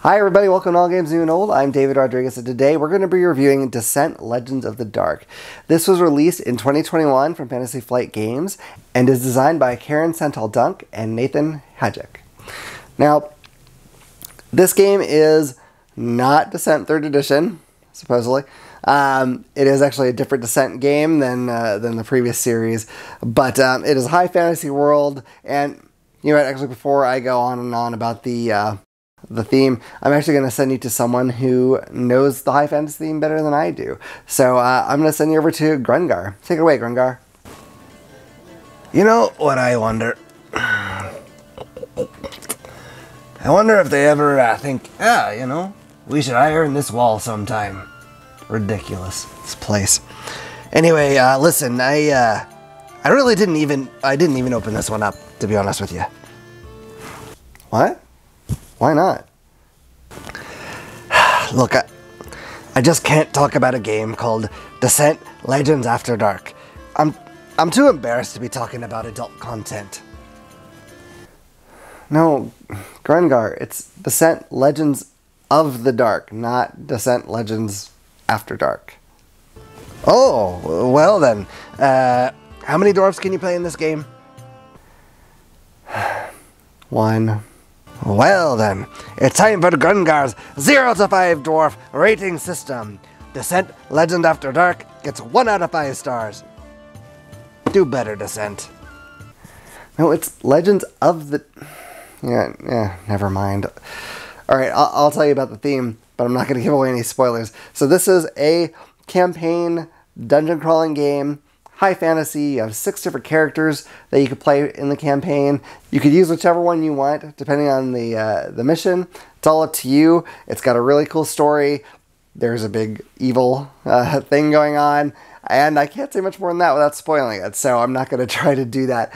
Hi everybody, welcome to All Games New and Old. I'm David Rodriguez, and today we're going to be reviewing Descent: Legends of the Dark. This was released in 2021 from Fantasy Flight Games and is designed by Karen Santal-Dunk and Nathan Hajek. Now, this game is not Descent 3rd Edition, supposedly. It is actually a different Descent game than the previous series, but it is a high fantasy world, and you know what, actually before I go on and on about the theme, I'm actually going to send you to someone who knows the high fantasy theme better than I do. So I'm going to send you over to Grungar. Take it away, Grungar. You know what I wonder? I wonder if they ever think, you know, we should iron this wall sometime. Ridiculous, this place. Anyway, listen, I really didn't even open this one up, to be honest with you. What? Why not? Look, I just can't talk about a game called Descent: Legends After Dark. I'm too embarrassed to be talking about adult content. No, Grungar, it's Descent: Legends of the Dark, not Descent: Legends After Dark. Oh, well then. How many dwarfs can you play in this game? One. Well then, it's time for Grungar's 0 to 5 dwarf rating system. Descent: Legend After Dark gets 1 out of 5 stars. Do better, Descent. No, it's Legends of the... Yeah, never mind. Alright, I'll tell you about the theme, but I'm not going to give away any spoilers. So this is a campaign dungeon crawling game. High fantasy. You have 6 different characters that you could play in the campaign. You could use whichever one you want, depending on the mission. It's all up to you. It's got a really cool story. There's a big evil thing going on, and I can't say much more than that without spoiling it, so I'm not going to try to do that.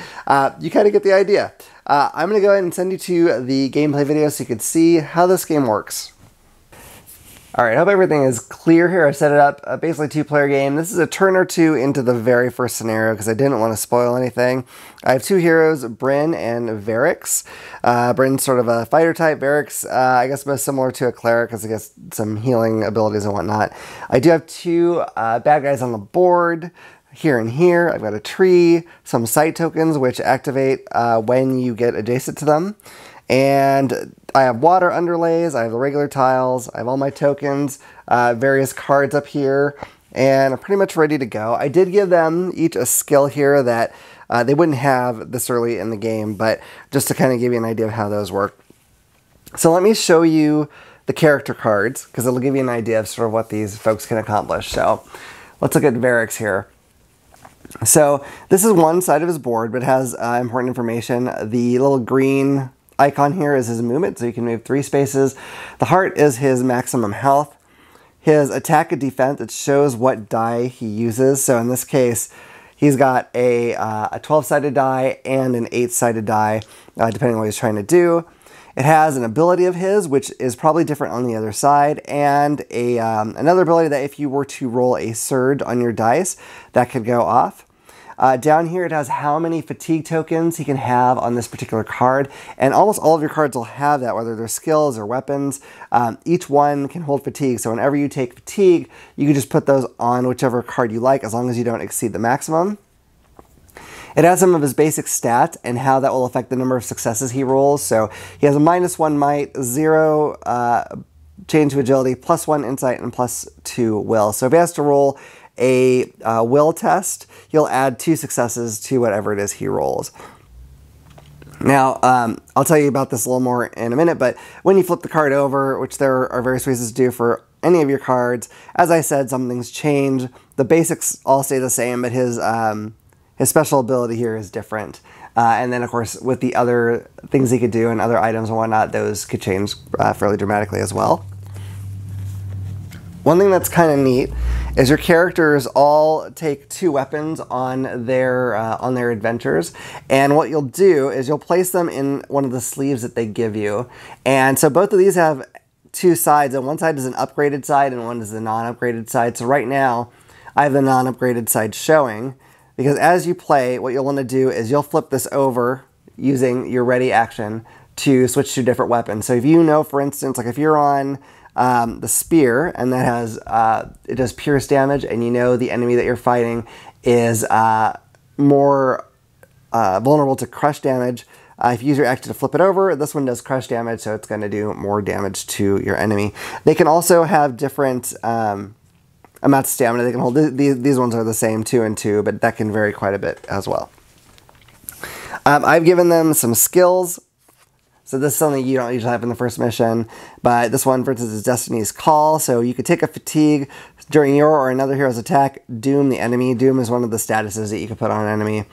You kind of get the idea. I'm going to go ahead and send you to the gameplay video so you can see how this game works. Alright, I hope everything is clear here. I set it up, basically 2-player game. This is a turn or two into the very first scenario because I didn't want to spoil anything. I have 2 heroes, Bryn and Varix. Bryn's sort of a fighter type. Varix, I guess most similar to a cleric because I guess some healing abilities and whatnot. I do have 2 bad guys on the board. Here and here, I've got a tree, some site tokens which activate when you get adjacent to them. And I have water underlays, I have the regular tiles, I have all my tokens, various cards up here, and I'm pretty much ready to go. I did give them each a skill here that they wouldn't have this early in the game, but just to kind of give you an idea of how those work. So let me show you the character cards, because it'll give you an idea of sort of what these folks can accomplish. So let's look at Varix here. So this is one side of his board, but it has important information. The little green icon here is his movement, so you can move 3 spaces. The heart is his maximum health. His attack and defense, it shows what die he uses. So in this case, he's got a 12-sided die and an 8-sided die, depending on what he's trying to do. It has an ability of his, which is probably different on the other side, and another ability that if you were to roll a surge on your dice, that could go off. Down here it has how many fatigue tokens he can have on this particular card, and almost all of your cards will have that, whether they're skills or weapons. Each one can hold fatigue, so whenever you take fatigue, you can just put those on whichever card you like, as long as you don't exceed the maximum. It has some of his basic stats and how that will affect the number of successes he rolls. So he has a -1 might, 0 change to agility, +1 insight, and +2 will. So if he has to roll a will test, he'll add 2 successes to whatever it is he rolls. Now, I'll tell you about this a little more in a minute, but when you flip the card over, which there are various ways to do for any of your cards, as I said, some things change. The basics all stay the same, but his special ability here is different. And then, of course, with the other things he could do and other items and whatnot, those could change fairly dramatically as well. One thing that's kind of neat is your characters all take 2 weapons on their adventures, and what you'll do is you'll place them in one of the sleeves that they give you. And so both of these have 2 sides, and one side is an upgraded side and one is the non-upgraded side. So right now I have the non-upgraded side showing, because as you play, what you'll want to do is you'll flip this over using your ready action to switch to a different weapon. So if you know, for instance, like if you're on the spear and that has, it does pierce damage, and you know the enemy that you're fighting is more vulnerable to crush damage, if you use your action to flip it over, this one does crush damage, so it's going to do more damage to your enemy. They can also have different amounts of stamina they can hold. These ones are the same, 2 and 2, but that can vary quite a bit as well. I've given them some skills. So this is something you don't usually have in the first mission, but this one, for instance, is Destiny's Call. So you could take a fatigue during your or another hero's attack, doom the enemy. Doom is one of the statuses that you could put on an enemy.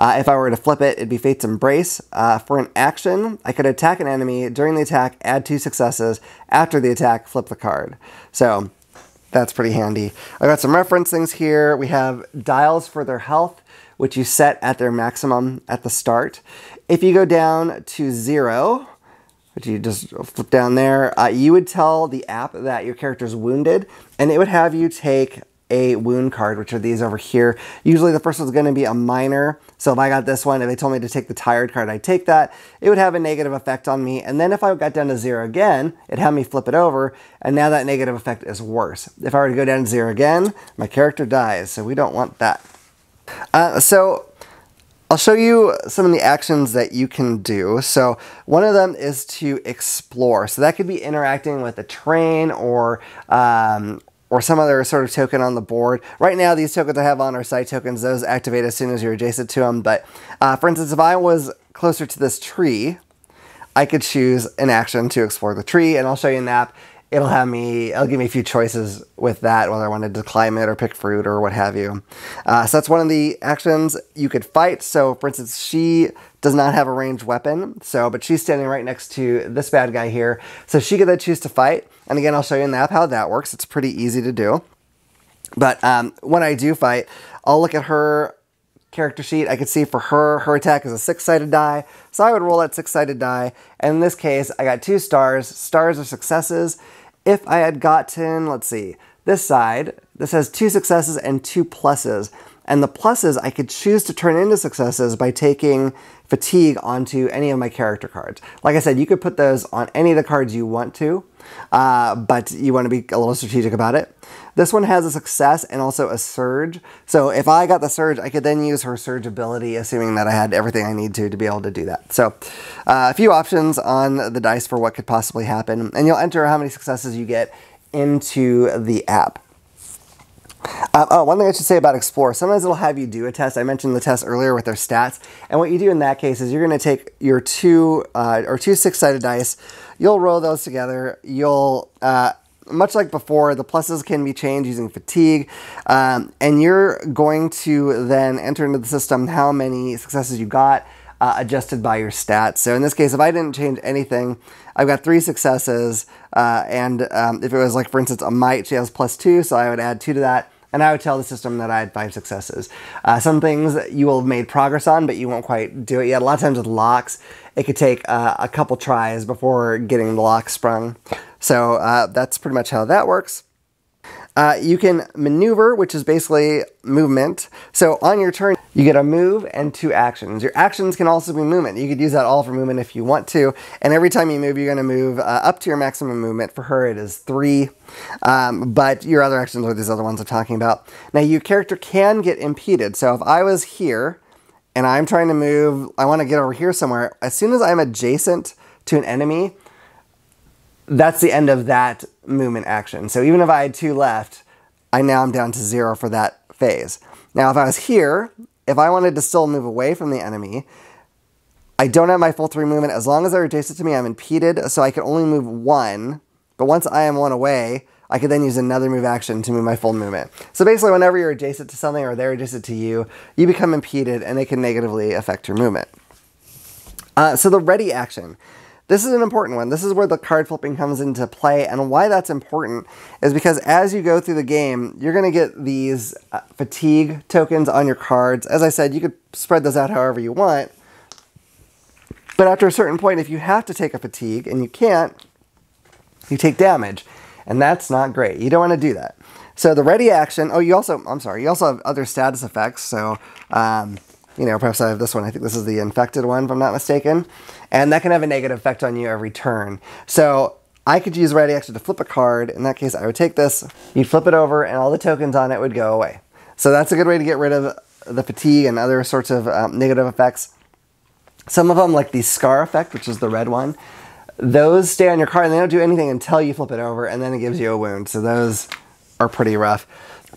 If I were to flip it, it'd be Fate's Embrace. For an action, I could attack an enemy. During the attack, add 2 successes. After the attack, flip the card. So that's pretty handy. I've got some reference things here. We have dials for their health, which you set at their maximum at the start. If you go down to 0, which you just flip down there, you would tell the app that your character's wounded, and it would have you take a wound card, which are these over here. Usually the first one's going to be a minor, so if I got this one, if they told me to take the tired card, I'd take that. It would have a negative effect on me, and then if I got down to 0 again, it'd have me flip it over, and now that negative effect is worse. If I were to go down to 0 again, my character dies, so we don't want that. So I'll show you some of the actions that you can do. So one of them is to explore. So that could be interacting with a train or some other sort of token on the board. Right now, these tokens I have on are site tokens. Those activate as soon as you're adjacent to them. But for instance, if I was closer to this tree, I could choose an action to explore the tree, and I'll show you an app. It'll give me a few choices with that, whether I wanted to climb it or pick fruit or what have you. So that's one of the actions. You could fight. So for instance, she does not have a ranged weapon, but she's standing right next to this bad guy here. So she could then choose to fight. And again, I'll show you in the app how that works. It's pretty easy to do. But when I do fight, I'll look at her character sheet. I could see for her attack is a 6-sided die. So I would roll that 6-sided die. And in this case, I got 2 stars. Stars are successes. If I had gotten, let's see, this side, this has 2 successes and 2 pluses. And the pluses I could choose to turn into successes by taking fatigue onto any of my character cards. Like I said, you could put those on any of the cards you want to, but you want to be a little strategic about it. This one has a success and also a surge. So if I got the surge, I could then use her surge ability, assuming that I had everything I need to be able to do that. So a few options on the dice for what could possibly happen. And you'll enter how many successes you get into the app. One thing I should say about Explore, sometimes it'll have you do a test. I mentioned the test earlier with their stats. And what you do in that case is you're going to take your 2 6-sided dice. You'll roll those together. You'll, much like before, the pluses can be changed using fatigue. And you're going to then enter into the system how many successes you got, adjusted by your stats. So in this case, if I didn't change anything, I've got 3 successes, and if it was like, for instance, a might, she has +2, so I would add 2 to that, and I would tell the system that I had 5 successes. Some things you will have made progress on, but you won't quite do it yet. A lot of times with locks, it could take a couple tries before getting the lock sprung. So that's pretty much how that works. You can maneuver, which is basically movement. So on your turn, you get a move and 2 actions. Your actions can also be movement. You could use that all for movement if you want to. And every time you move, you're going to move up to your maximum movement. For her, it is 3. But your other actions are these other ones I'm talking about. Now, your character can get impeded. So if I was here and I'm trying to move, I want to get over here somewhere. As soon as I'm adjacent to an enemy, that's the end of that movement action. So even if I had 2 left, now I'm down to 0 for that phase. Now, if I was here, if I wanted to still move away from the enemy, I don't have my full 3 movement. As long as they're adjacent to me, I'm impeded, so I can only move 1. But once I am 1 away, I could then use another move action to move my full movement. So basically, whenever you're adjacent to something or they're adjacent to you, you become impeded, and it can negatively affect your movement. So the ready action. This is an important one. This is where the card flipping comes into play, and why that's important is because as you go through the game, you're going to get these fatigue tokens on your cards. As I said, you could spread those out however you want, but after a certain point, if you have to take a fatigue and you can't, you take damage, and that's not great. You don't want to do that. So the ready action, you also have other status effects, so you know, perhaps I have this one. I think this is the infected one, if I'm not mistaken. And that can have a negative effect on you every turn. So I could use ready action to flip a card. In that case, I would take this, you'd flip it over, and all the tokens on it would go away. So that's a good way to get rid of the fatigue and other sorts of negative effects. Some of them, like the scar effect, which is the red one, those stay on your card and they don't do anything until you flip it over, and then it gives you a wound. So those are pretty rough.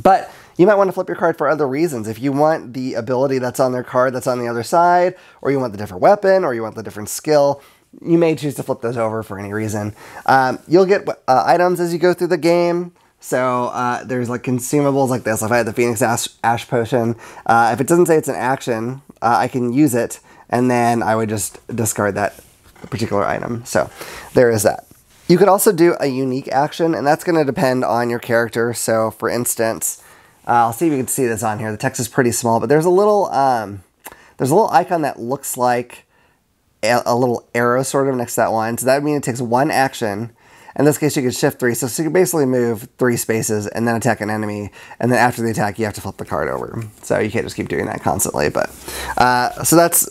But you might want to flip your card for other reasons. If you want the ability that's on their card that's on the other side, or you want the different weapon, or you want the different skill, you may choose to flip those over for any reason. You'll get items as you go through the game. So there's like consumables like this. If I had the Phoenix Ash Potion, if it doesn't say it's an action, I can use it, and then I would just discard that particular item. So there is that. You could also do a unique action, and that's going to depend on your character. So for instance, I'll see if you can see this on here. The text is pretty small, but there's a little icon that looks like a little arrow sort of next to that one. So that would mean it takes one action. In this case, you could shift 3. So you can basically move 3 spaces and then attack an enemy. And then after the attack, you have to flip the card over. So you can't just keep doing that constantly. But so that's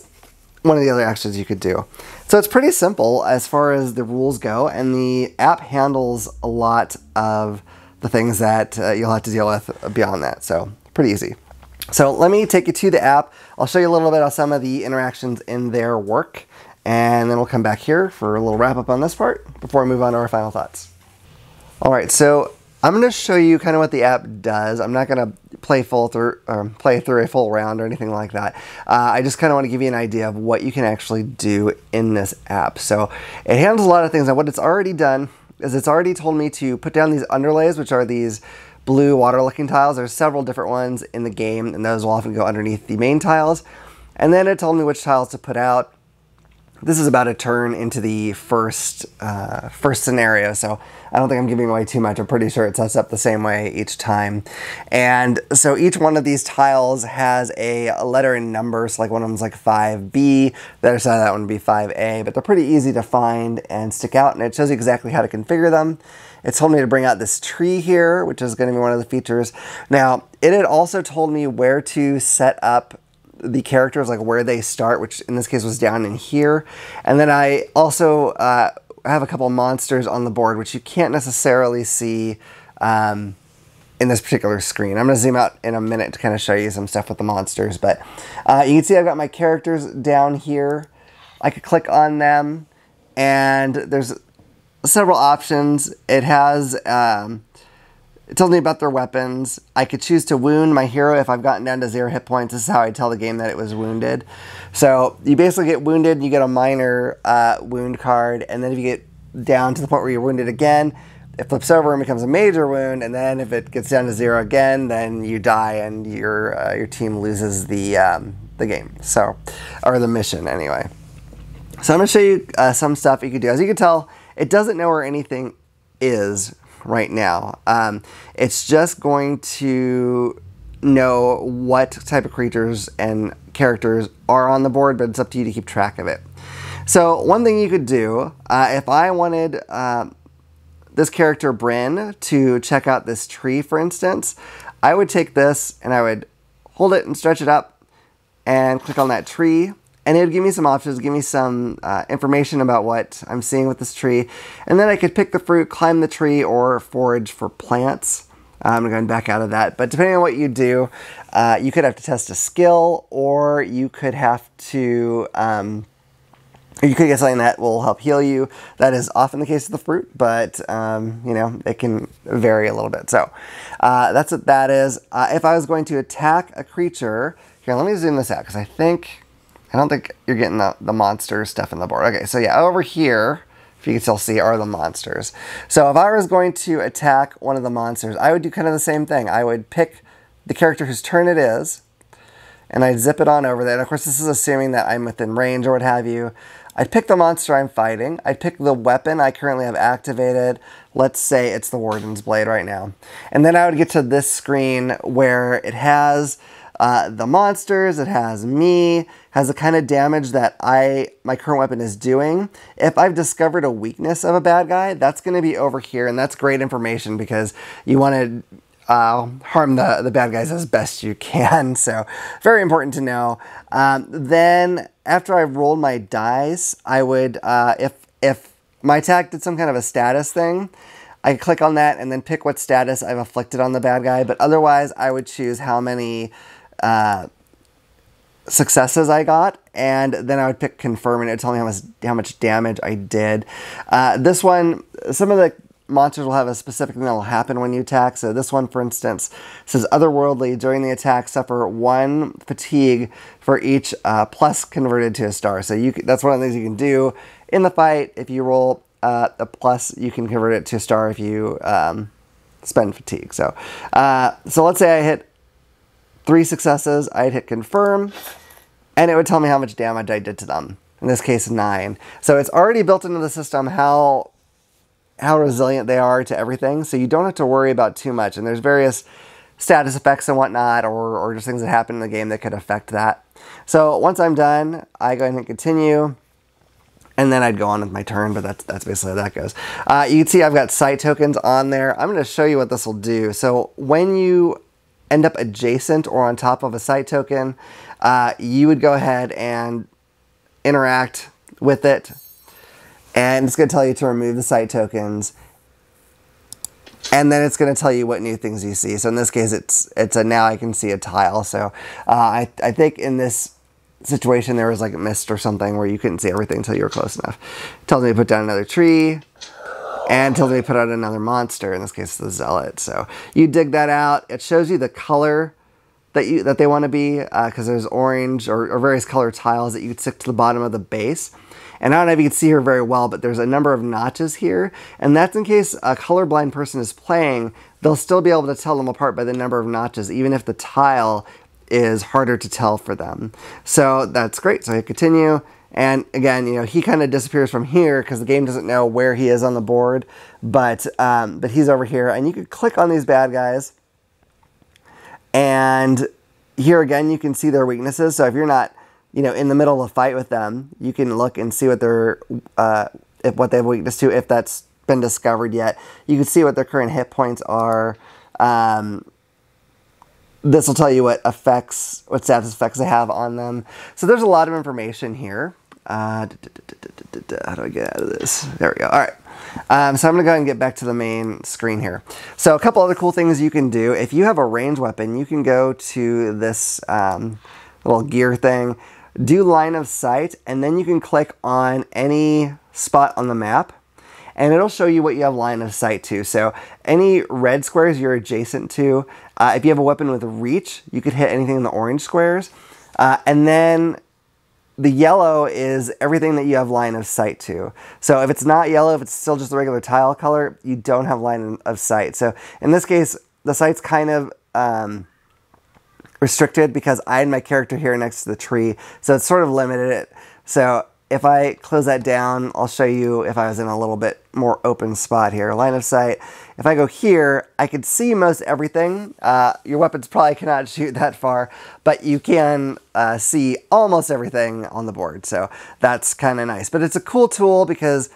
one of the other actions you could do. So it's pretty simple as far as the rules go. And the app handles a lot of the things that you'll have to deal with beyond that. So pretty easy. So let me take you to the app. I'll show you a little bit of some of the interactions in their work. And then we'll come back here for a little wrap up on this part before we move on to our final thoughts. All right, so I'm going to show you kind of what the app does. I'm not going to play through a full round or anything like that. I just kind of want to give you an idea of what you can actually do in this app. So it handles a lot of things. And what it's already done is it's already told me to put down these underlays, which are these blue water-looking tiles. There's several different ones in the game, and those will often go underneath the main tiles. And then it told me which tiles to put out. This is about a turn into the first scenario, so I don't think I'm giving away too much. I'm pretty sure it sets up the same way each time. And so each one of these tiles has a letter and number, so like one of them's like 5B, the other side of that one would be 5A, but they're pretty easy to find and stick out, and it shows you exactly how to configure them. It told me to bring out this tree here, which is going to be one of the features. Now, it had also told me where to set up the characters, like where they start, which in this case was down in here. And then I also have a couple monsters on the board, which you can't necessarily see in this particular screen. I'm going to zoom out in a minute to kind of show you some stuff with the monsters. But you can see I've got my characters down here. I could click on them, and there's several options. It has... It tells me about their weapons. I could choose to wound my hero if I've gotten down to 0 hit points. This is how I tell the game that it was wounded. So you basically get wounded and you get a minor wound card. And then if you get down to the point where you're wounded again, it flips over and becomes a major wound. And then if it gets down to 0 again, then you die and your team loses the game. So, or the mission anyway. So I'm going to show you some stuff you could do. As you can tell, it doesn't know where anything is right now. It's just going to know what type of creatures and characters are on the board, but it's up to you to keep track of it. So one thing you could do, if I wanted this character Bryn to check out this tree, for instance, I would take this and I would hold it and stretch it up and click on that tree. And it would give me some options, give me some information about what I'm seeing with this tree. And then I could pick the fruit, climb the tree, or forage for plants. I'm going back out of that. But depending on what you do, you could have to test a skill, or you could have to... you could get something that will help heal you. That is often the case with the fruit, but you know, it can vary a little bit. So that's what that is. If I was going to attack a creature... Here, let me zoom this out, because I don't think you're getting the monster stuff in the board. Okay, so yeah, over here, if you can still see, are the monsters. So if I was going to attack one of the monsters, I would do kind of the same thing. I would pick the character whose turn it is, and I'd zip it on over there. And of course, this is assuming that I'm within range or what have you. I'd pick the monster I'm fighting. I'd pick the weapon I currently have activated. Let's say it's the Warden's Blade right now. And then I would get to this screen where it has... the monsters, it has me, has the kind of damage that my current weapon is doing. If I've discovered a weakness of a bad guy, that's going to be over here, and that's great information because you want to harm the bad guys as best you can. So very important to know. Then after I've rolled my dice, I would, if my attack did some kind of a status thing, I click on that and then pick what status I've inflicted on the bad guy. But otherwise, I would choose how many successes I got, and then I would pick confirm, and it would tell me how much damage I did. This one, some of the monsters will have a specific thing that will happen when you attack. So this one, for instance, says otherworldly. During the attack, suffer 1 fatigue for each plus converted to a star. So that's one of the things you can do in the fight. If you roll a plus, you can convert it to a star if you spend fatigue. So let's say I hit 3 successes. I'd hit confirm, and it would tell me how much damage I did to them. In this case, 9. So it's already built into the system how resilient they are to everything, so you don't have to worry about too much. And there's various status effects and whatnot, or just things that happen in the game that could affect that. So once I'm done, I go ahead and continue, and then I'd go on with my turn, but that's basically how that goes. You can see I've got sight tokens on there. I'm going to show you what this will do. So when you end up adjacent or on top of a sight token, you would go ahead and interact with it. And it's going to tell you to remove the sight tokens. And then it's going to tell you what new things you see. So in this case, it's a now I can see a tile. So I think in this situation, there was like a mist or something where you couldn't see everything until you were close enough. It tells me to put down another tree. And tells me to put out another monster, in this case the Zealot. So you dig that out. It shows you the color that they want to be, because there's orange or various color tiles that you could stick to the bottom of the base. And I don't know if you can see her very well, but there's a number of notches here. And that's in case a colorblind person is playing, they'll still be able to tell them apart by the number of notches, even if the tile is harder to tell for them. So that's great. So I continue. And again, he kind of disappears from here because the game doesn't know where he is on the board. But he's over here. And you could click on these bad guys. And here again, you can see their weaknesses. So if you're not in the middle of a fight with them, you can look and see what what they have weakness to, if that's been discovered yet. You can see what their current hit points are. This will tell you what status effects they have on them. So there's a lot of information here. How do I get out of this? There we go. All right. So I'm going to go ahead and get back to the main screen here. So a couple other cool things you can do. If you have a ranged weapon, you can go to this little gear thing, do line of sight, and then you can click on any spot on the map, and it'll show you what you have line of sight to. So any red squares you're adjacent to, if you have a weapon with reach, you could hit anything in the orange squares. And then the yellow is everything that you have line of sight to. So if it's not yellow, if it's still just the regular tile color, you don't have line of sight. So in this case, the sight's kind of restricted because I had my character here next to the tree, so it's sort of limited it. So if I close that down, I'll show you if I was in a little bit more open spot here. Line of sight. If I go here, I could see most everything. Your weapons probably cannot shoot that far, but you can see almost everything on the board. So that's kind of nice. But it's a cool tool because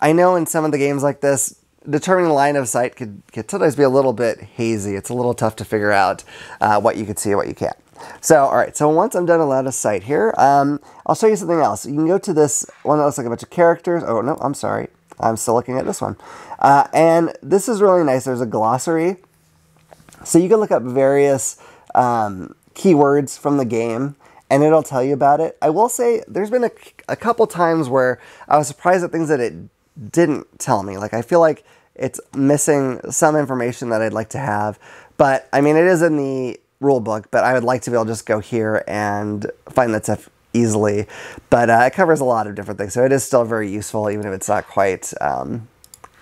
I know in some of the games like this, determining line of sight could sometimes be a little bit hazy. It's a little tough to figure out what you can see and what you can't. So, all right, so once I'm done a line of sight here, I'll show you something else. You can go to this one that looks like a bunch of characters. Oh, no, I'm sorry. I'm still looking at this one. And this is really nice. There's a glossary. So you can look up various keywords from the game, and it'll tell you about it. I will say there's been a couple times where I was surprised at things that it didn't tell me. Like, I feel like it's missing some information that I'd like to have. But, I mean, it is in the rule book, but I would like to be able to just go here and find that stuff easily. But it covers a lot of different things, so it is still very useful, even if it's not quite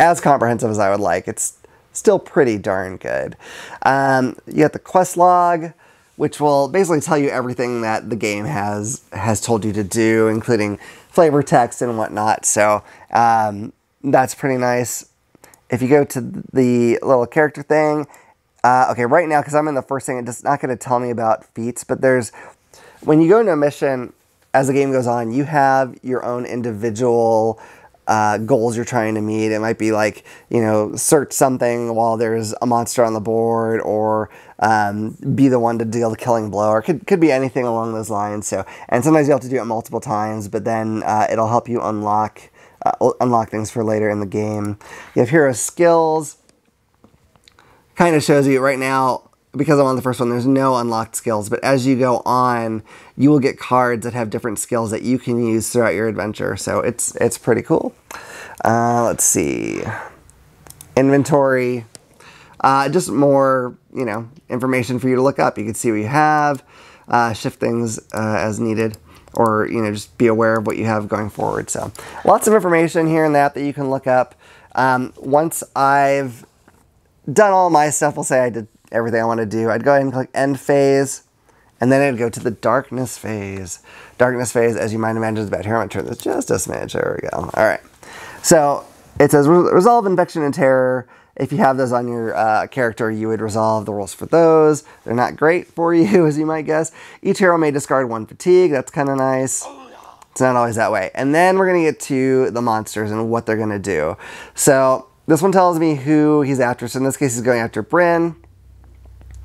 as comprehensive as I would like. It's still pretty darn good. You got the quest log, which will basically tell you everything that the game has told you to do, including flavor text and whatnot. So that's pretty nice. If you go to the little character thing, okay, right now, because I'm in the first thing, it's not going to tell me about feats, but when you go into a mission, as the game goes on, you have your own individual goals you're trying to meet. It might be like, you know, search something while there's a monster on the board, or be the one to deal the killing blow, or could be anything along those lines. So, and sometimes you have to do it multiple times, but then it'll help you unlock things for later in the game. You have hero skills. Kind of shows you right now, because I'm on the first one, there's no unlocked skills, but as you go on, you will get cards that have different skills that you can use throughout your adventure, so it's pretty cool. Let's see. Inventory. Just more, you know, information for you to look up. You can see what you have, shift things as needed, or, you know, just be aware of what you have going forward. So lots of information here in that you can look up. Once I've done all my stuff, we'll say I did everything I want to do, I'd go ahead and click end phase, and then I'd go to the darkness phase. Darkness phase, as you might imagine, is about here. I'm going to turn this just a smidge. There we go. All right. So it says resolve infection and terror. If you have those on your character, you would resolve the rules for those. They're not great for you, as you might guess. Each hero may discard 1 fatigue. That's kind of nice. It's not always that way. And then we're going to get to the monsters and what they're going to do. So this one tells me who he's after. So in this case, he's going after Bryn.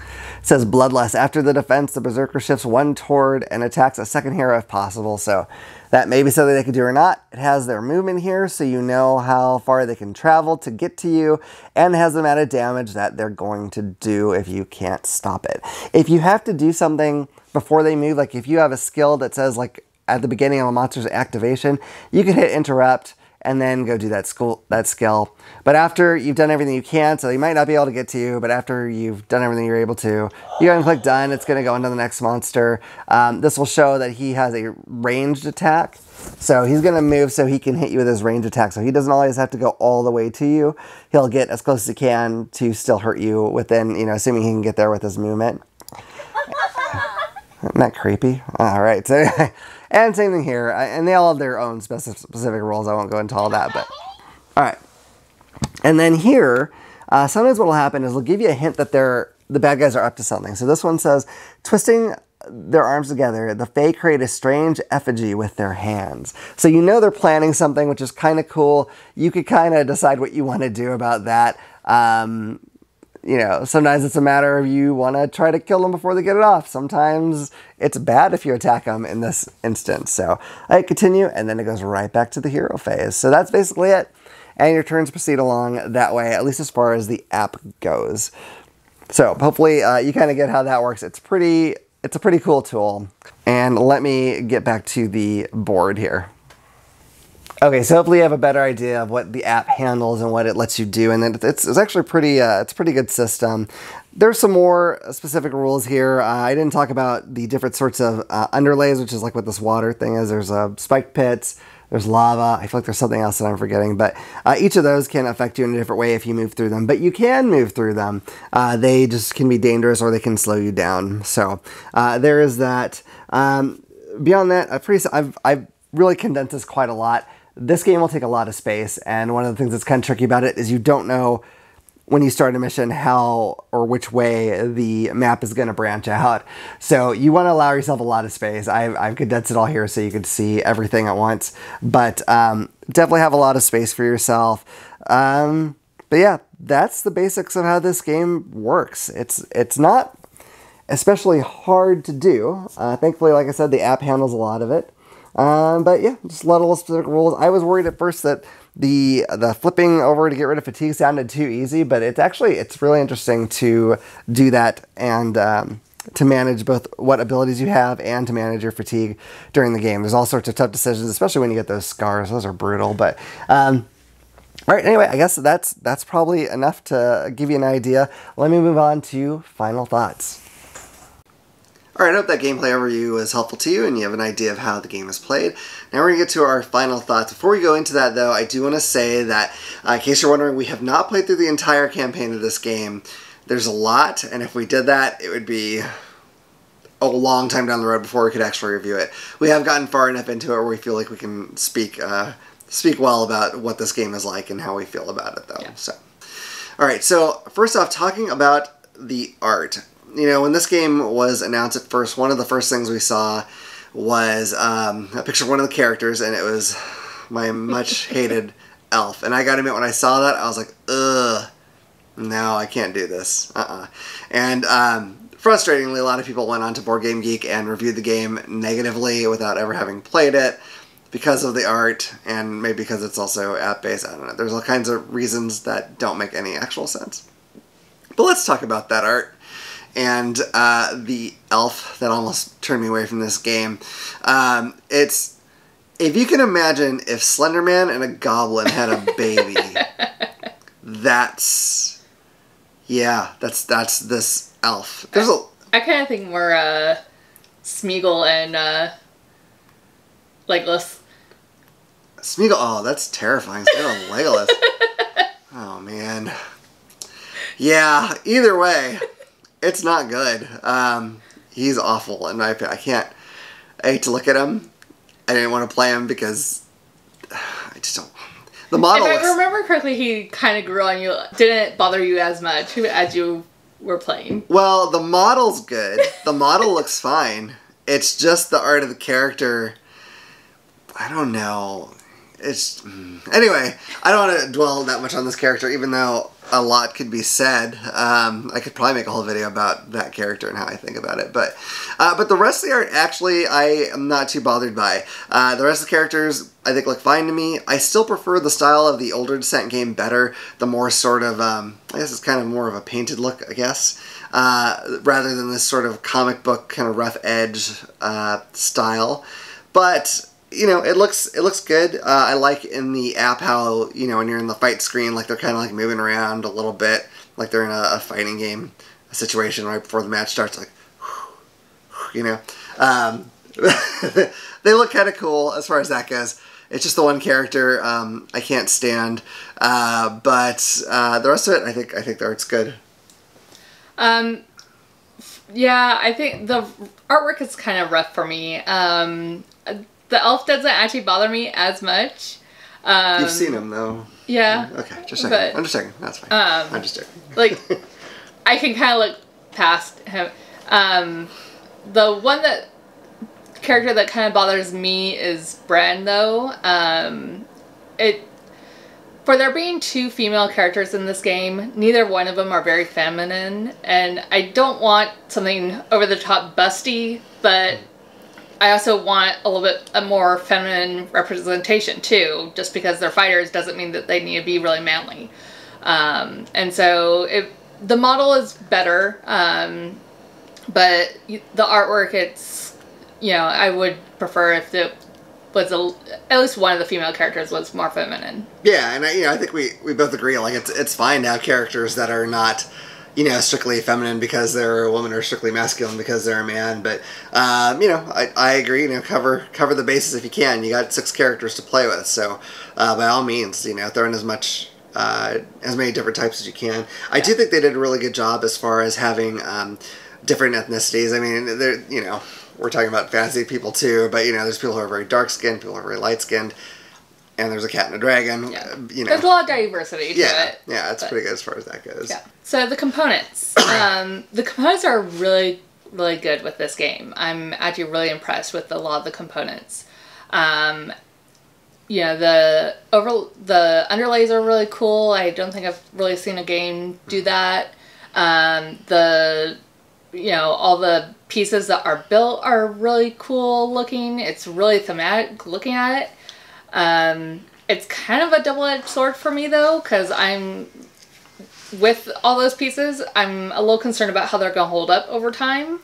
It says Bloodlust. After the defense, the Berserker shifts 1 toward and attacks a second hero if possible. So that may be something they could do or not. It has their movement here, so you know how far they can travel to get to you, and it has the amount of damage that they're going to do if you can't stop it. If you have to do something before they move, like if you have a skill that says, like at the beginning of a monster's activation, you can hit interrupt and then go do that skill. But after you've done everything you can, so they might not be able to get to you, but after you've done everything you're able to, you go and click done. It's going to go into the next monster. This will show that he has a ranged attack. So he's going to move so he can hit you with his ranged attack. So he doesn't always have to go all the way to you. He'll get as close as he can to still hurt you within, you know, assuming he can get there with his movement. Isn't that creepy? All right. So, and same thing here. And they all have their own specific rules. I won't go into all that, but all right. And then here, sometimes what will happen is they'll give you a hint that the bad guys are up to something. So this one says, twisting their arms together, the Fae create a strange effigy with their hands. So you know they're planning something, which is kind of cool. You could kind of decide what you want to do about that. You know, sometimes it's a matter of you want to try to kill them before they get it off. Sometimes it's bad if you attack them in this instance. So I continue, and then it goes right back to the hero phase. So that's basically it. And your turns proceed along that way, at least as far as the app goes. So hopefully you kind of get how that works. It's a pretty cool tool. And let me get back to the board here. Okay, so hopefully you have a better idea of what the app handles and what it lets you do, and then it's actually pretty. It's a pretty good system. There's some more specific rules here. I didn't talk about the different sorts of underlays, which is like what this water thing is. There's spiked pits. There's lava. I feel like there's something else that I'm forgetting, but each of those can affect you in a different way if you move through them. But you can move through them. They just can be dangerous, or they can slow you down. So there is that. Beyond that, I've really condensed this quite a lot. This game will take a lot of space, and one of the things that's kind of tricky about it is you don't know when you start a mission how or which way the map is going to branch out. So you want to allow yourself a lot of space. I've condensed it all here so you can see everything at once, but definitely have a lot of space for yourself. But yeah, that's the basics of how this game works. It's not especially hard to do. Thankfully, like I said, the app handles a lot of it. But yeah, just little specific rules. I was worried at first that the flipping over to get rid of fatigue sounded too easy, but it's really interesting to do that and to manage both what abilities you have and to manage your fatigue during the game. There's all sorts of tough decisions, especially when you get those scars. Those are brutal, but all right, anyway, I guess that's probably enough to give you an idea. Let me move on to final thoughts. Alright, I hope that gameplay overview was helpful to you and you have an idea of how the game is played. Now we're going to get to our final thoughts. Before we go into that, though, I do want to say that, in case you're wondering, we have not played through the entire campaign of this game. There's a lot, and if we did that, it would be a long time down the road before we could actually review it. We have gotten far enough into it where we feel like we can speak well about what this game is like and how we feel about it, though. Yeah. So, alright, so first off, talking about the art. You know, when this game was announced at first, one of the first things we saw was a picture of one of the characters, and it was my much hated elf. And I gotta admit, when I saw that, I was like, ugh, no, I can't do this. And frustratingly, a lot of people went on to Board Game Geek and reviewed the game negatively without ever having played it because of the art, and maybe because it's also app-based. I don't know. There's all kinds of reasons that don't make any actual sense. But let's talk about that art and the elf that almost turned me away from this game. It's, if you can imagine if Slender Man and a goblin had a baby, that's this elf. There's I kind of think more Smeagol and Legolas. Smeagol, oh, that's terrifying. Smeagol and Legolas. Oh, man. Yeah, either way, it's not good. He's awful in my opinion. I hate to look at him. I didn't want to play him because I just don't. The model If I remember correctly, he kind of grew on you. Didn't bother you as much as you were playing. Well, the model's good. The model looks fine. It's just the art of the character. I don't know. It's anyway. I don't want to dwell that much on this character, even though a lot could be said. I could probably make a whole video about that character and how I think about it. But the rest of the art, actually, I am not too bothered by. The rest of the characters, I think, look fine to me. I still prefer the style of the older Descent game better. The more sort of, I guess it's kind of more of a painted look, I guess, rather than this sort of comic book kind of rough edge style. But you know, it looks good. I like in the app how, you know, when you're in the fight screen, like they're kind of like moving around a little bit, like they're in a fighting game situation right before the match starts, like, you know. They look kind of cool as far as that goes. It's just the one character I can't stand, but the rest of it, I think the art's good. Yeah, I think the artwork is kind of rough for me. The elf doesn't actually bother me as much. You've seen him, though. Yeah. Okay, just checking. I'm just checking. That's fine. I'm just checking. Like, I can kind of look past him. The character that kind of bothers me is Bran, though. For there being two female characters in this game, neither one of them are very feminine, and I don't want something over-the-top busty, but I also want a little bit more feminine representation too. Just because they're fighters doesn't mean that they need to be really manly. And so the model is better, but the artwork, it's, you know, I would prefer if it was at least one of the female characters was more feminine. Yeah, and I think we both agree. Like it's fine to have characters that are not, you know, strictly feminine because they're a woman, or strictly masculine because they're a man. But you know, I agree. You know, cover the bases if you can. You got 6 characters to play with, so by all means, you know, throw in as many different types as you can. I do think they did a really good job as far as having different ethnicities. I mean, they're, you know, we're talking about fantasy people too, but you know, there's people who are very dark skinned, people who are very light skinned. And there's a cat and a dragon. Yeah. You know. There's a lot of diversity to it. Yeah, it's pretty good as far as that goes. Yeah. So the components. The components are really, really good with this game. I'm actually really impressed with a lot of the components. You know, the underlays are really cool. I don't think I've really seen a game do that. You know, all the pieces that are built are really cool looking. It's really thematic looking at it. It's kind of a double-edged sword for me, though, because with all those pieces, I'm a little concerned about how they're going to hold up over time.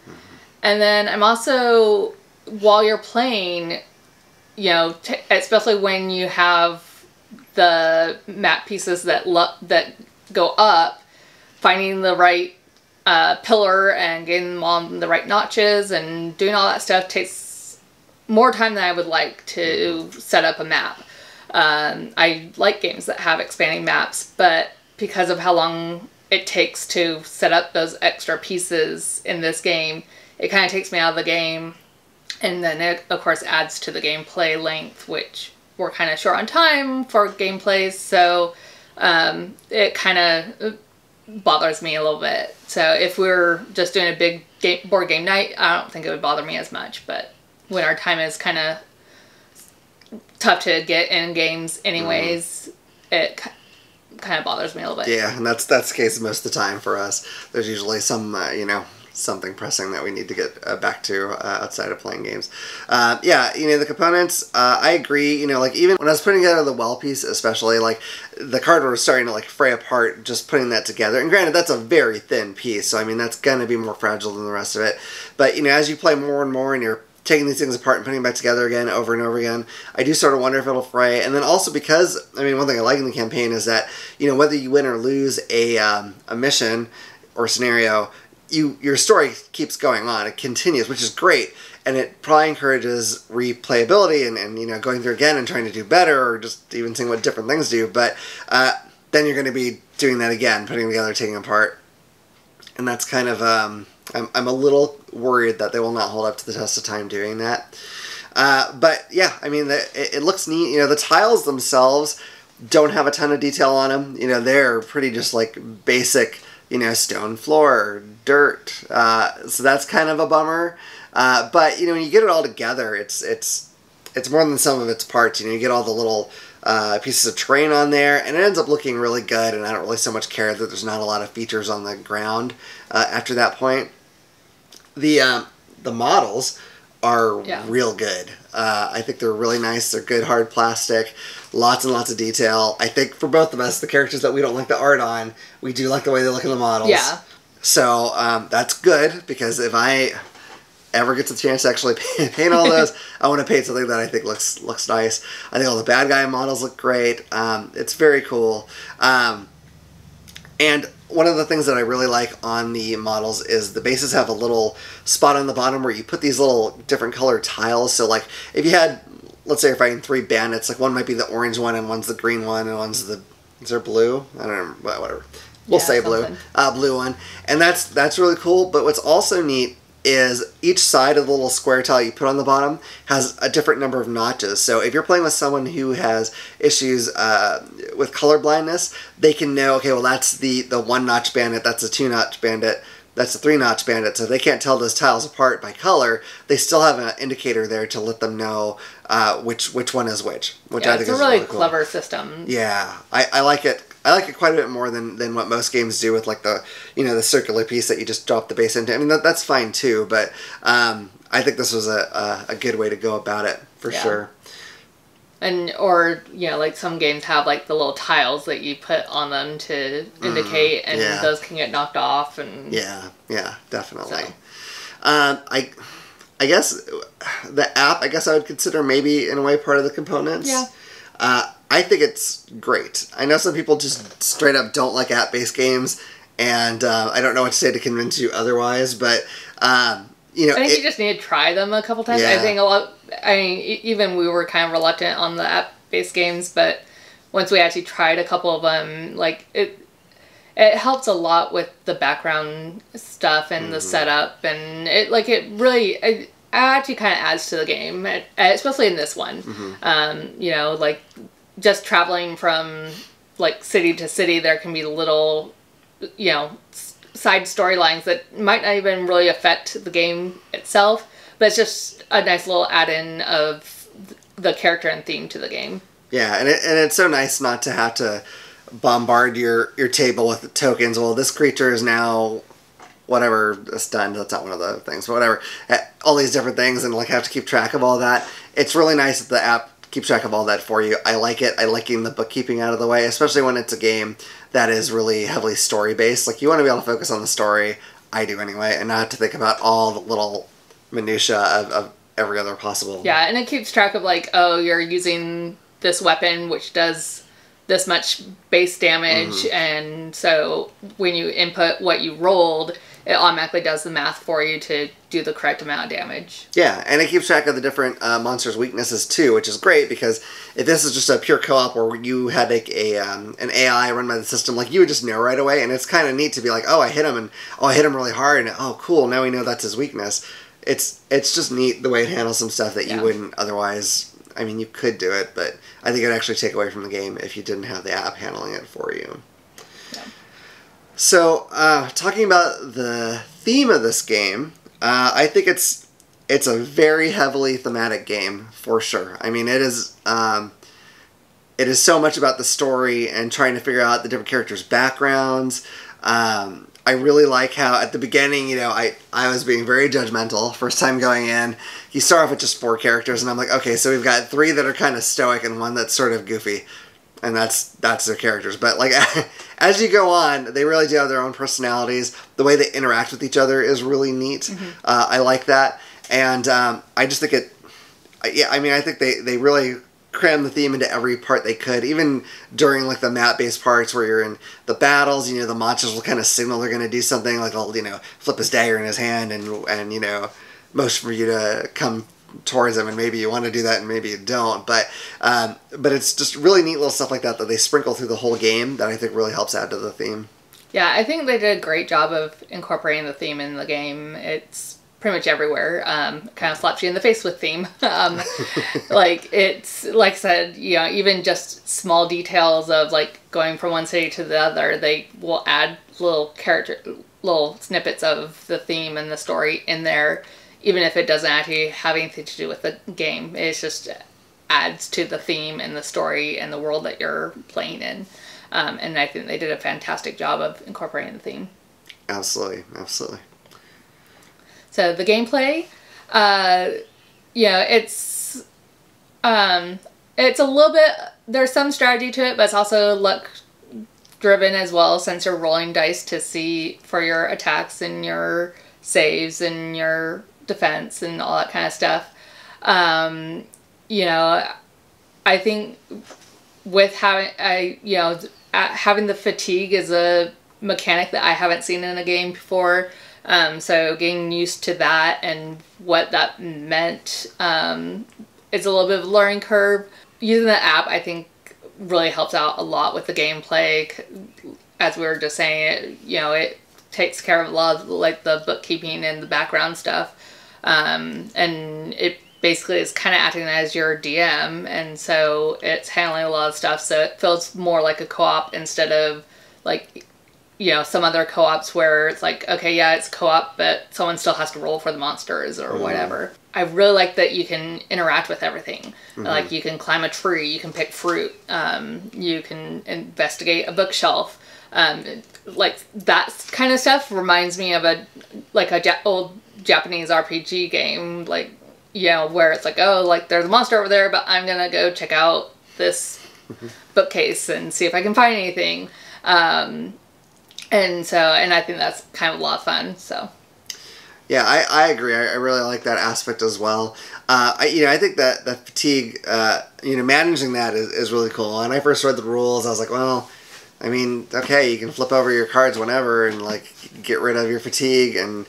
And then I'm also, while you're playing, you know, especially when you have the map pieces that go up, finding the right pillar and getting them on the right notches and doing all that stuff takes more time than I would like to set up a map. I like games that have expanding maps, but because of how long it takes to set up those extra pieces in this game, it kind of takes me out of the game. And then it, of course, adds to the gameplay length, which we're kind of short on time for gameplays, so it kind of bothers me a little bit. So if we're just doing a big board game night, I don't think it would bother me as much, but when our time is kind of tough to get in games anyways, it kind of bothers me a little bit. Yeah, and that's the case most of the time for us. There's usually some, something pressing that we need to get back to outside of playing games. Yeah, the components, I agree. Like even when I was putting together the well piece, especially, like the cardboard was starting to like fray apart just putting that together. And granted, that's a very thin piece, so I mean that's gonna be more fragile than the rest of it. But as you play more and more and you're taking these things apart and putting them back together again over and over again, I do sort of wonder if it'll fray. And then also because, one thing I like in the campaign is that, whether you win or lose a mission or scenario, your story keeps going on. It continues, which is great. And it probably encourages replayability and going through again and trying to do better, or just even seeing what different things do. But then you're going to be doing that again, putting them together, taking them apart. And that's kind of... I'm a little worried that they will not hold up to the test of time doing that. But yeah, it looks neat. The tiles themselves don't have a ton of detail on them. They're pretty just like basic, stone floor, dirt. So that's kind of a bummer. But when you get it all together, it's more than the sum of its parts. You get all the little pieces of terrain on there, and it ends up looking really good. And I don't really so much care that there's not a lot of features on the ground after that point. The models are real good. I think they're really nice. They're good hard plastic, lots and lots of detail. I think for both of us, the characters that we don't like the art on, we do like the way they look in the models. Yeah. So that's good, because if I ever get the chance to actually paint all those, I want to paint something that I think looks nice. I think all the bad guy models look great. It's very cool. And one of the things that I really like on the models is the bases have a little spot on the bottom where you put these little different colored tiles. So like if you had, let's say you're fighting 3 bandits, like one might be the orange one and one's the green one and one's the, is there blue? I don't know, whatever. We'll say something. blue one. And that's really cool. But what's also neat is each side of the little square tile you put on the bottom has a different number of notches. So if you're playing with someone who has issues with color blindness, they can know, okay, well that's the 1-notch bandit, that's a 2-notch bandit, that's a 3-notch bandit. So if they can't tell those tiles apart by color, they still have an indicator there to let them know which one is which I think it's is a really cool. clever system. Yeah, I like it. I like it quite a bit more than what most games do with like the the circular piece that you just drop the base into. I mean that's fine too, but I think this was a good way to go about it for sure. And or like some games have like the little tiles that you put on them to indicate, and those can get knocked off. And yeah, definitely. So. I guess the app, I would consider maybe in a way part of the components. Yeah. I think it's great. I know some people just straight up don't like app-based games, and I don't know what to say to convince you otherwise, but, I think you just need to try them a couple times. Yeah. I think even we were kind of reluctant on the app-based games, but once we actually tried a couple of them, like, it helps a lot with the background stuff and the setup, and it really... actually kind of adds to the game, especially in this one. Like just traveling from like city to city, there can be little, side storylines that might not even really affect the game itself, but it's just a nice little add-in of the character and theme to the game. Yeah, and it's so nice not to have to bombard your table with tokens. Well, this creature is now... whatever, stunned, that's not one of the things, but whatever, all these different things, and like have to keep track of all that. It's really nice that the app keeps track of all that for you. I like it. I like getting the bookkeeping out of the way, especially when it's a game that is really heavily story-based. Like, you want to be able to focus on the story, I do anyway, and not have to think about all the little minutiae of every other possible... Yeah, and it keeps track of like, oh, you're using this weapon, which does this much base damage, and so when you input what you rolled, it automatically does the math for you to do the correct amount of damage. Yeah, and it keeps track of the different monsters' weaknesses too, which is great, because if this is just a pure co-op where you had like an AI run by the system, like you would just know right away, and it's kind of neat to be like, oh, I hit him, and oh, I hit him really hard, and oh, cool, now we know that's his weakness. It's just neat the way it handles some stuff that you wouldn't otherwise... I mean, you could do it, but I think it would actually take away from the game if you didn't have the app handling it for you. Yeah. So, talking about the theme of this game, I think it's it's a very heavily thematic game, for sure. I mean, it is so much about the story and trying to figure out the different characters' backgrounds. I really like how at the beginning, you know, I was being very judgmental first time going in. You start off with just 4 characters, and I'm like, okay, so we've got 3 that are kind of stoic and 1 that's sort of goofy, and that's their characters. But like as you go on, they really do have their own personalities. The way they interact with each other is really neat. Mm-hmm. I like that, and I just think it. Yeah, I mean, I think they really cram the theme into every part they could, even during like the map-based parts where you're in the battles. You know, the monsters will kind of signal they're going to do something, like they'll, you know, flip his dagger in his hand and you know, motion for you to come towards him, and maybe you want to do that and maybe you don't, but it's just really neat little stuff like that they sprinkle through the whole game that I think really helps add to the theme. Yeah, I think they did a great job of incorporating the theme in the game. It's pretty much everywhere. Kind of slaps you in the face with theme. Like, it's, like I said, you know, even just small details of, like, going from one city to the other, they will add little snippets of the theme and the story in there, even if it doesn't actually have anything to do with the game. It just adds to the theme and the story and the world that you're playing in. And I think they did a fantastic job of incorporating the theme. Absolutely, absolutely. So the gameplay, you know, it's a little bit, there's some strategy to it, but it's also luck driven as well, since you're rolling dice to see for your attacks and your saves and your defense and all that kind of stuff. You know, I think with having the fatigue is a mechanic that I haven't seen in a game before. So getting used to that and what that meant, it's a little bit of a learning curve. Using the app, I think, really helps out a lot with the gameplay. As we were just saying, it takes care of a lot of, like, the bookkeeping and the background stuff. And it basically is kind of acting as your DM, and so it's handling a lot of stuff, so it feels more like a co-op instead of, like, some other co-ops where it's like, okay, yeah, it's co-op, but someone still has to roll for the monsters or whatever. I really like that you can interact with everything. Like, you can climb a tree, you can pick fruit, you can investigate a bookshelf. Like, that kind of stuff reminds me of old Japanese RPG game, like, where it's like, oh, like, there's a monster over there, but I'm gonna go check out this bookcase and see if I can find anything. And I think that's kind of a lot of fun, so. Yeah, I agree. I really like that aspect as well. I think that the fatigue, managing that is really cool. When I first read the rules, I was like, well, I mean, okay, you can flip over your cards whenever and, like, get rid of your fatigue and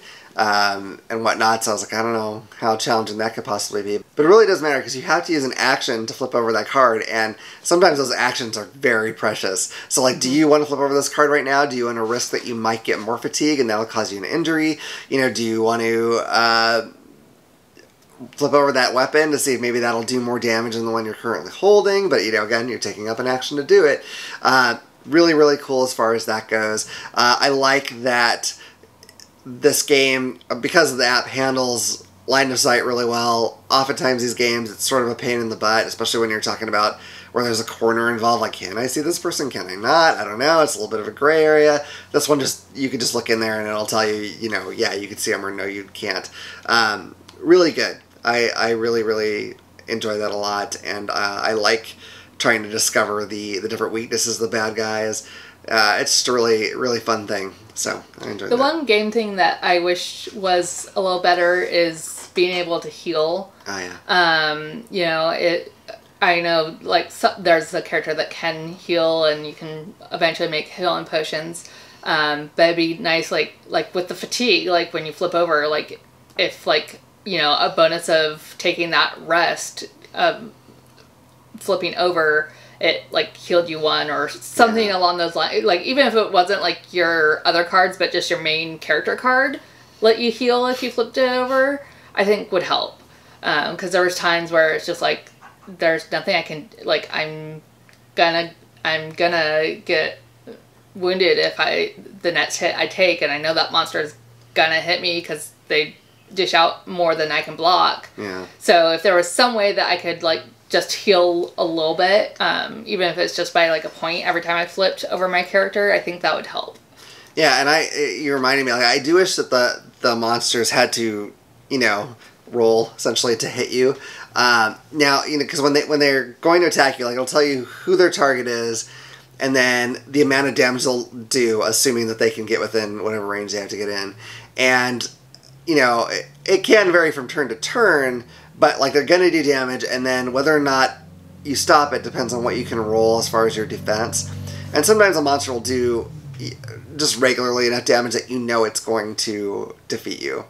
whatnot. So I was like, I don't know how challenging that could possibly be. But it really does matter, because you have to use an action to flip over that card, and sometimes those actions are very precious. So, like, do you want to flip over this card right now? Do you want to risk that you might get more fatigue and that'll cause you an injury? Do you want to flip over that weapon to see if maybe that'll do more damage than the one you're currently holding? But, again, you're taking up an action to do it. Really, really cool as far as that goes. I like that this game, because of the app, handles line of sight really well. Oftentimes these games, it's sort of a pain in the butt, especially when you're talking about where there's a corner involved. Like, can I see this person? Can I not? I don't know. It's a little bit of a gray area. This one, you can just look in there and it'll tell you, yeah, you can see them, or no, you can't. Really good. I really, really enjoy that a lot, and I like trying to discover the different weaknesses of the bad guys. It's just a really, really fun thing. So I enjoy that. The one game thing that I wish was a little better is being able to heal. Oh, yeah. I know, like, there's a character that can heal, and you can eventually make healing potions. But it'd be nice, like with the fatigue, like, when you flip over, like, if, like, a bonus of taking that rest, flipping over, it, like, healed you one or something along those lines. Like, even if it wasn't, like, your other cards, but just your main character card let you heal if you flipped it over, I think would help. Because there was times where it's just, like, there's nothing I can, like, I'm gonna get wounded if the next hit I take, and I know that monster is gonna hit me because they dish out more than I can block. Yeah. So if there was some way that I could like just heal a little bit, even if it's just by like a point every time I flipped over my character, I think that would help. Yeah, and you reminded me, like, I do wish that the monsters had to, you know, roll essentially to hit you. Now, you know, because when they're going to attack you, like, it'll tell you who their target is, and then the amount of damage they'll do, assuming that they can get within whatever range they have to get in. And, you know, it can vary from turn to turn, but, like, they're going to do damage, and then whether or not you stop it depends on what you can roll as far as your defense. And sometimes a monster will do just regularly enough damage that you know it's going to defeat you.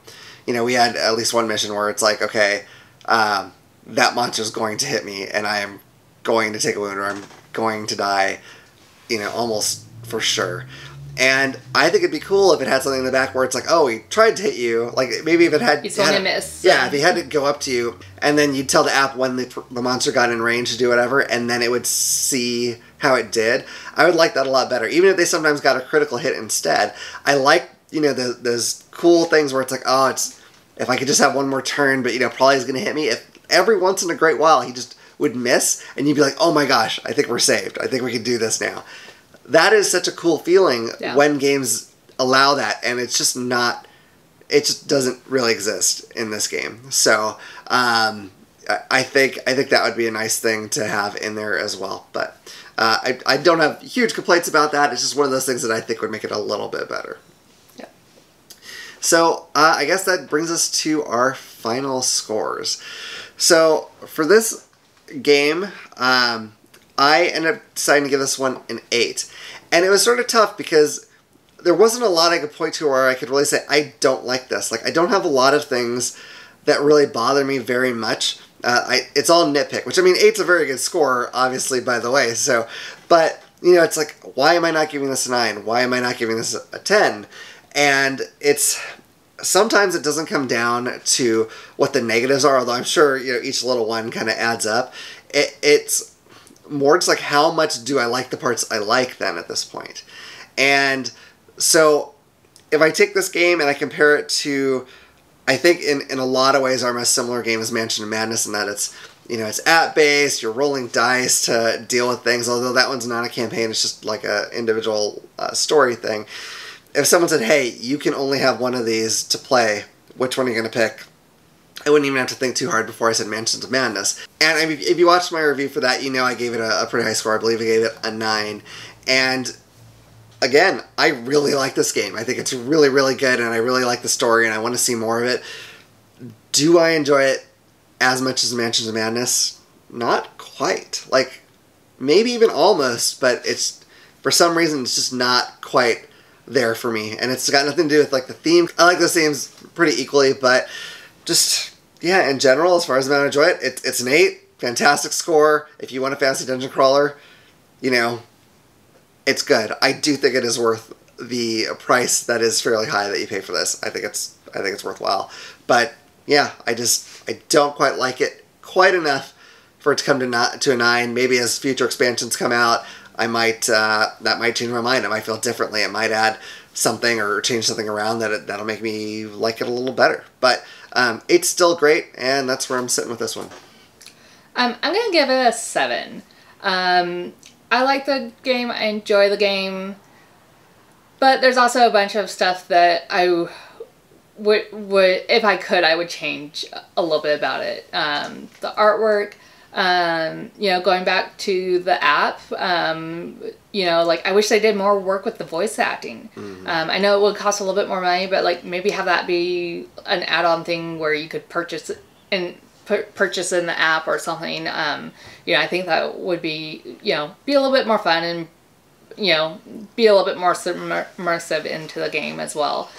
You know, we had at least one mission where it's like, okay, that monster's going to hit me, and I am going to take a wound, or I'm going to die, you know, almost for sure. And I think it'd be cool if it had something in the back where it's like, oh, he tried to hit you. Like, maybe if it had... It's only a miss. Yeah, if he had to go up to you, and then you'd tell the app when the monster got in range to do whatever, and then it would see how it did. I would like that a lot better. Even if they sometimes got a critical hit instead. I like, you know, those cool things where it's like, oh, if I could just have one more turn, but, you know, probably he's going to hit me. If every once in a great while he just would miss, and you'd be like, oh my gosh, I think we're saved. I think we can do this now. That is such a cool feeling when games allow that, and it's just not, it just doesn't really exist in this game. So I think that would be a nice thing to have in there as well. But I don't have huge complaints about that. It's just one of those things that I think would make it a little bit better. Yeah. So I guess that brings us to our final scores. So for this game, I ended up deciding to give this one an 8. And it was sort of tough because there wasn't a lot I could point to where I could really say, I don't like this. Like, I don't have a lot of things that really bother me very much. It's all nitpick, which, I mean, 8's a very good score, obviously, by the way. So, but, you know, it's like, why am I not giving this a 9? Why am I not giving this a 10? And sometimes it doesn't come down to what the negatives are, although I'm sure, you know, each little one kind of adds up. It's more just like, how much do I like the parts I like then at this point? And so if I take this game and I compare it to, I think in a lot of ways our most similar game is Mansion of Madness, in that it's, you know, it's app-based, you're rolling dice to deal with things, although that one's not a campaign, it's just like a individual story thing. If someone said, hey, you can only have one of these to play, which one are you going to pick? I wouldn't even have to think too hard before I said Mansions of Madness. And I mean, if you watched my review for that, you know I gave it a pretty high score. I believe I gave it a 9. And again, I really like this game. I think it's really, really good, and I really like the story, and I want to see more of it. Do I enjoy it as much as Mansions of Madness? Not quite. Like, maybe even almost, but it's, for some reason, it's just not quite there for me. And it's got nothing to do with, like, the theme. I like those themes pretty equally, but just, yeah, in general, as far as I enjoy it, it's an 8. Fantastic score. If you want a fantasy dungeon crawler, you know, it's good. I do think it is worth the price that is fairly high that you pay for this. I think it's worthwhile. But yeah, I don't quite like it quite enough for it to come to a 9. Maybe as future expansions come out, I might that might change my mind. I might feel differently. It might add something or change something around that'll make me like it a little better. But it's still great, and that's where I'm sitting with this one. I'm gonna give it a 7. I like the game, I enjoy the game, but there's also a bunch of stuff that I would if I could, I would change a little bit about it. The artwork, you know, going back to the app, you know, like, I wish they did more work with the voice acting. Mm-hmm. I know it would cost a little bit more money, but, like, maybe have that be an add-on thing where you could purchase in the app or something. You know, I think that would be, you know, be a little bit more fun, and, you know, be a little bit more immersive into the game as well.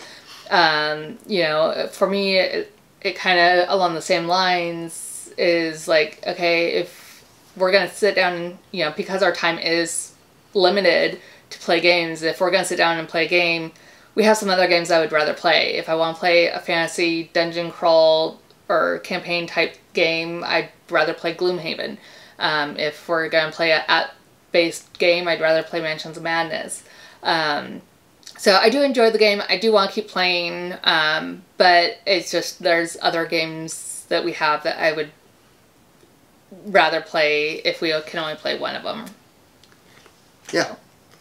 You know, for me, it kind of along the same lines is like, okay, if we're going to sit down and, you know, because our time is limited to play games, if we're going to sit down and play a game, we have some other games I would rather play. If I want to play a fantasy dungeon crawl or campaign type game, I'd rather play Gloomhaven. If we're going to play a app-based game, I'd rather play Mansions of Madness. So I do enjoy the game. I do want to keep playing, but it's just there's other games that we have that I would rather play if we can only play one of them. Yeah,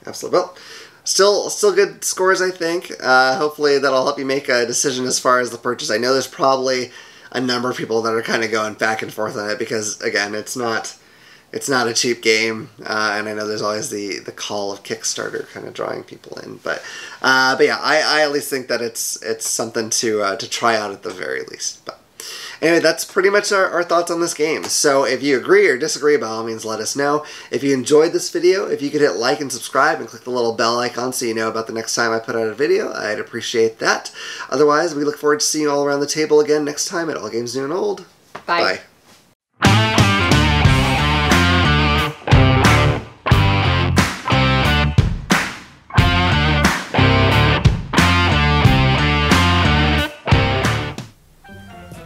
absolutely. Well, still good scores, I think. Hopefully that'll help you make a decision as far as the purchase. I know there's probably a number of people that are kind of going back and forth on it because, again, it's not a cheap game, and I know there's always the call of Kickstarter kind of drawing people in. But yeah, I at least think that it's something to try out at the very least. But anyway, that's pretty much our thoughts on this game. So if you agree or disagree, by all means, let us know. If you enjoyed this video, if you could hit like and subscribe and click the little bell icon so you know about the next time I put out a video, I'd appreciate that. Otherwise, we look forward to seeing you all around the table again next time at All Games New and Old. Bye. Bye.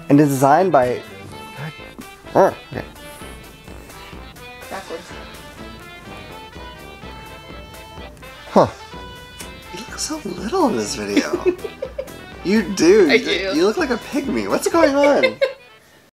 And it's designed by... Oh, okay. Backwards. Huh. You look so little in this video. You do. I do. You look like a pygmy. What's going on?